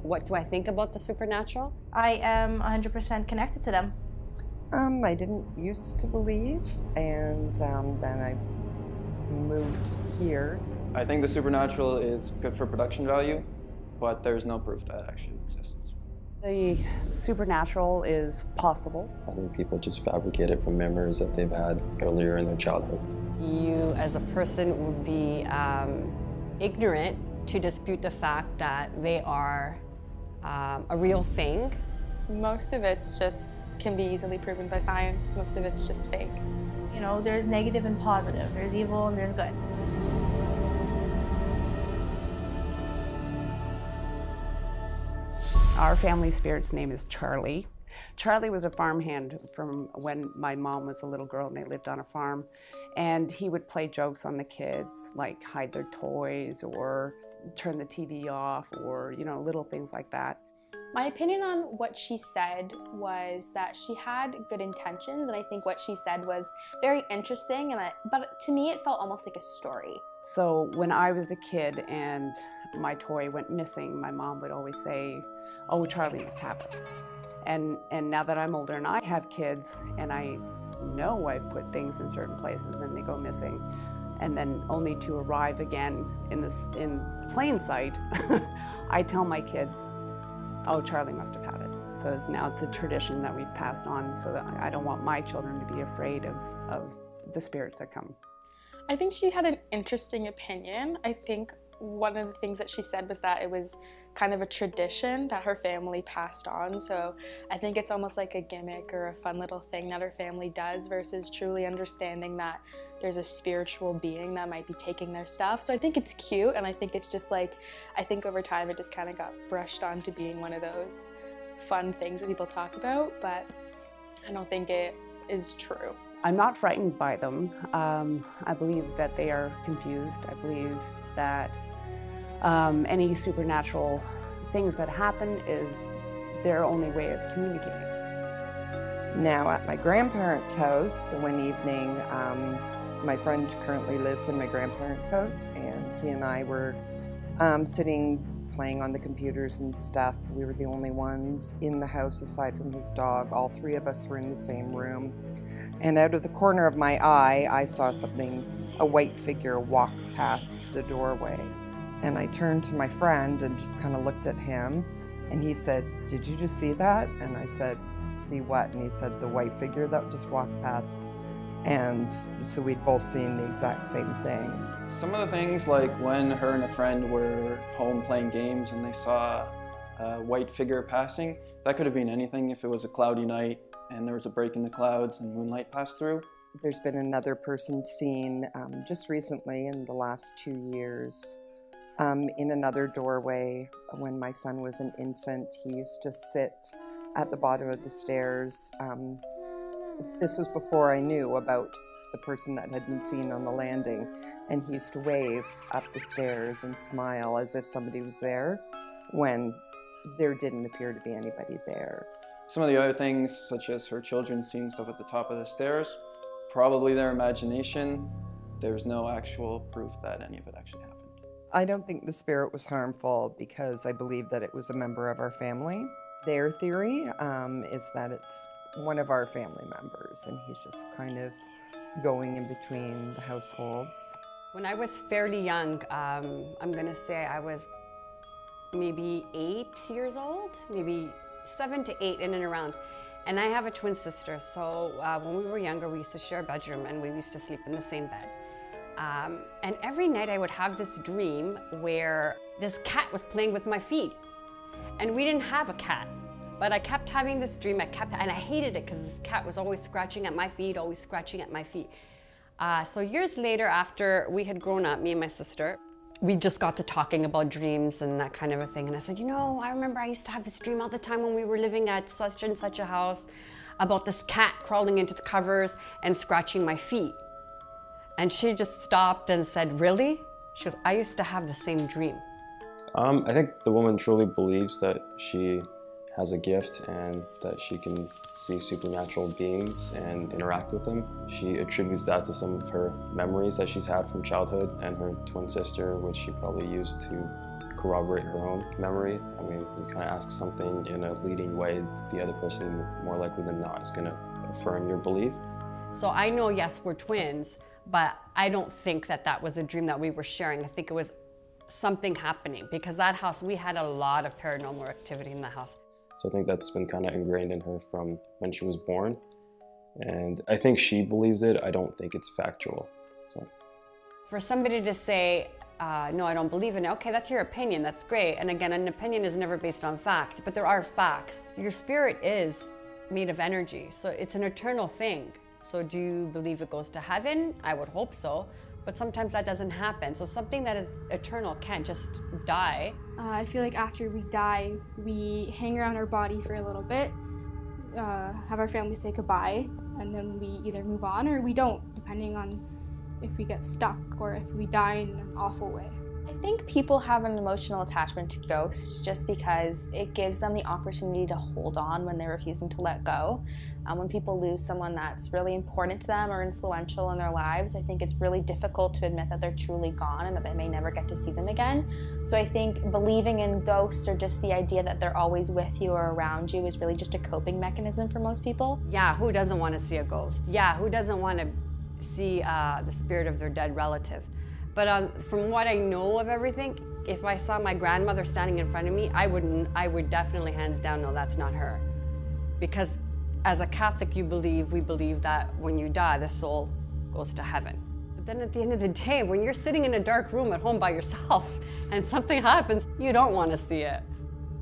What do I think about the supernatural? I am 100% connected to them. I didn't used to believe, and then I moved here. I think the supernatural is good for production value, but there's no proof that it actually exists. The supernatural is possible. I think people just fabricate it from memories that they've had earlier in their childhood. You as a person would be ignorant to dispute the fact that they are a real thing. Most of it's just can be easily proven by science. Most of it's just fake. You know, there's negative and positive. There's evil and there's good. Our family spirit's name is Charlie. Charlie was a farmhand from when my mom was a little girl and they lived on a farm. And he would play jokes on the kids, like hide their toys or turn the TV off or, you know, little things like that. My opinion on what she said was that she had good intentions, and I think what she said was very interesting, but to me it felt almost like a story. So when I was a kid and my toy went missing, my mom would always say, "Oh, Charlie must have it." And now that I'm older and I have kids and I know I've put things in certain places and they go missing, and then only to arrive again in plain sight, I tell my kids, "Oh, Charlie must have had it." So now it's a tradition that we've passed on, so that I don't want my children to be afraid of the spirits that come. I think she had an interesting opinion. I think one of the things that she said was that it was kind of a tradition that her family passed on. So I think it's almost like a gimmick or a fun little thing that her family does versus truly understanding that there's a spiritual being that might be taking their stuff. So I think it's cute, and I think it's just like, I think over time it just kind of got brushed onto being one of those fun things that people talk about, but I don't think it is true. I'm not frightened by them. I believe that they are confused. I believe that any supernatural things that happen is their only way of communicating. Now at my grandparents' house, the one evening, my friend currently lives in my grandparents' house, and he and I were sitting playing on the computers and stuff. We were the only ones in the house aside from his dog. All three of us were in the same room. And out of the corner of my eye, I saw something, a white figure walk past the doorway. And I turned to my friend and just kind of looked at him, and he said, "Did you just see that?" And I said, "See what?" And he said, "The white figure that just walked past." And so we'd both seen the exact same thing. Some of the things, like when her and a friend were home playing games and they saw a white figure passing, that could have been anything. If it was a cloudy night and there was a break in the clouds and moonlight passed through. There's been another person seen just recently in the last 2 years in another doorway. When my son was an infant, he used to sit at the bottom of the stairs. This was before I knew about the person that had been seen on the landing, and he used to wave up the stairs and smile as if somebody was there when there didn't appear to be anybody there. Some of the other things, such as her children seeing stuff at the top of the stairs, probably their imagination. There's no actual proof that any of it actually happened. I don't think the spirit was harmful because I believe that it was a member of our family. Their theory is that it's one of our family members, and he's just kind of going in between the households. When I was fairly young, I'm gonna say I was maybe 8 years old, maybe 7 to 8, in and around. And I have a twin sister, so when we were younger, we used to share a bedroom and we used to sleep in the same bed. And every night I would have this dream where this cat was playing with my feet. And we didn't have a cat, but I kept having this dream, and I hated it because this cat was always scratching at my feet, always scratching at my feet. So years later, after we had grown up, me and my sister, we just got to talking about dreams and that kind of a thing. And I said, you know, I remember I used to have this dream all the time when we were living at such and such a house about this cat crawling into the covers and scratching my feet. And she just stopped and said, really? She goes, I used to have the same dream. I think the woman truly believes that she has a gift and that she can see supernatural beings and interact with them. She attributes that to some of her memories that she's had from childhood and her twin sister, which she probably used to corroborate her own memory. I mean, you kind of ask something in a leading way, the other person more likely than not is going to affirm your belief. So I know, yes, we're twins, but I don't think that that was a dream that we were sharing. I think it was something happening, because that house, we had a lot of paranormal activity in the house. So I think that's been kind of ingrained in her from when she was born. And I think she believes it. I don't think it's factual. So For somebody to say, no, I don't believe in it, okay, that's your opinion, that's great. And again, an opinion is never based on fact, but there are facts. Your spirit is made of energy, so it's an eternal thing. So do you believe it goes to heaven? I would hope so, but sometimes that doesn't happen. So something that is eternal can't just die. I feel like after we die, we hang around our body for a little bit, have our family say goodbye, and then we either move on or we don't, depending on if we get stuck or if we die in an awful way. I think people have an emotional attachment to ghosts just because it gives them the opportunity to hold on when they're refusing to let go. When people lose someone that's really important to them or influential in their lives, I think it's really difficult to admit that they're truly gone and that they may never get to see them again. So I think believing in ghosts or just the idea that they're always with you or around you is really just a coping mechanism for most people. Yeah, who doesn't want to see a ghost? Yeah, who doesn't want to see the spirit of their dead relative? But from what I know of everything, if I saw my grandmother standing in front of me, I would definitely hands down know that's not her. Because as a Catholic, we believe that when you die, the soul goes to heaven. But then at the end of the day, when you're sitting in a dark room at home by yourself and something happens, you don't want to see it.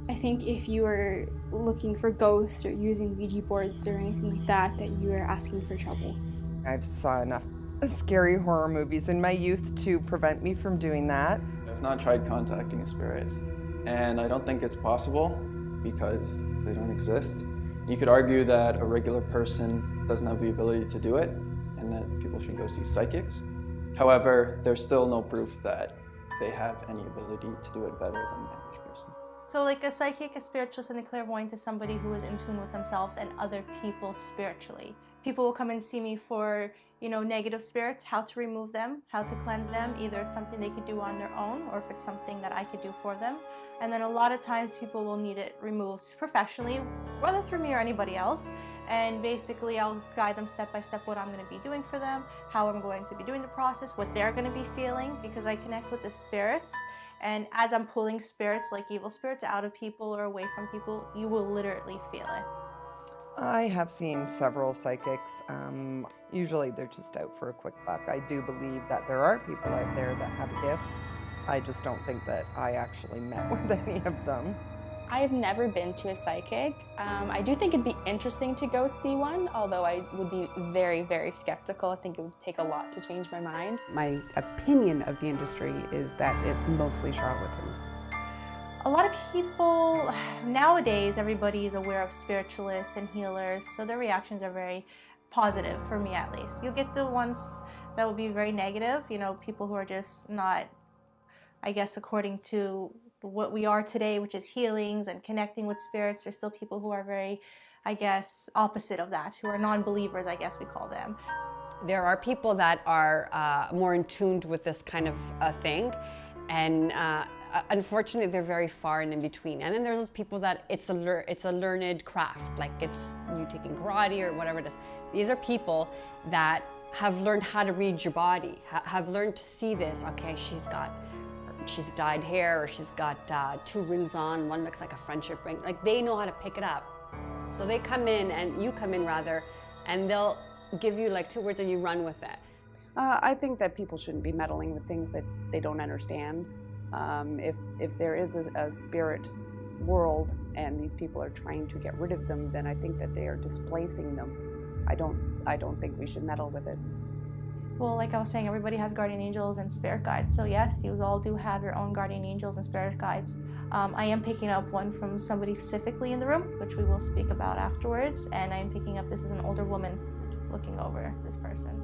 I think if you were looking for ghosts or using Ouija boards or anything like that, that you are asking for trouble. I've saw enough scary horror movies in my youth to prevent me from doing that. I've not tried contacting a spirit, and I don't think it's possible because they don't exist. You could argue that a regular person doesn't have the ability to do it, and that people should go see psychics. However, there's still no proof that they have any ability to do it better than the average person. So like a psychic, a spiritualist, and a clairvoyant is somebody who is in tune with themselves and other people spiritually. People will come and see me for, negative spirits, how to remove them, how to cleanse them. Either it's something they could do on their own or if it's something that I could do for them. And then a lot of times people will need it removed professionally, whether through me or anybody else. And basically I'll guide them step by step what I'm going to be doing for them, how I'm going to be doing the process, what they're going to be feeling, because I connect with the spirits. And as I'm pulling spirits, like evil spirits, out of people or away from people, you will literally feel it. I have seen several psychics. Usually they're just out for a quick buck. I do believe that there are people out there that have a gift. I just don't think that I actually met with any of them. I have never been to a psychic. I do think it'd be interesting to go see one, although I would be very, very skeptical. I think it would take a lot to change my mind. My opinion of the industry is that it's mostly charlatans. A lot of people, nowadays, everybody is aware of spiritualists and healers, so their reactions are very positive, for me at least. You'll get the ones that will be very negative, people who are just not, I guess, according to what we are today, which is healings and connecting with spirits. There's still people who are very, I guess, opposite of that, who are non-believers, I guess we call them. There are people that are more in tune with this kind of thing, and unfortunately they're very far and in between. And then there's those people that it's a learned craft, like it's you taking karate or whatever it is. These are people that have learned how to read your body, have learned to see this. Okay, she's dyed hair, or she's got 2 rings on, one looks like a friendship ring. Like, they know how to pick it up. So they come in, and you come in rather, and they'll give you like 2 words and you run with it. I think that people shouldn't be meddling with things that they don't understand. If there is a spirit world and these people are trying to get rid of them, then I think that they are displacing them. I don't think we should meddle with it. Well, like I was saying, everybody has guardian angels and spirit guides. So yes, you all do have your own guardian angels and spirit guides. I am picking up one from somebody specifically in the room, which we will speak about afterwards. And I am picking up, this is an older woman looking over this person.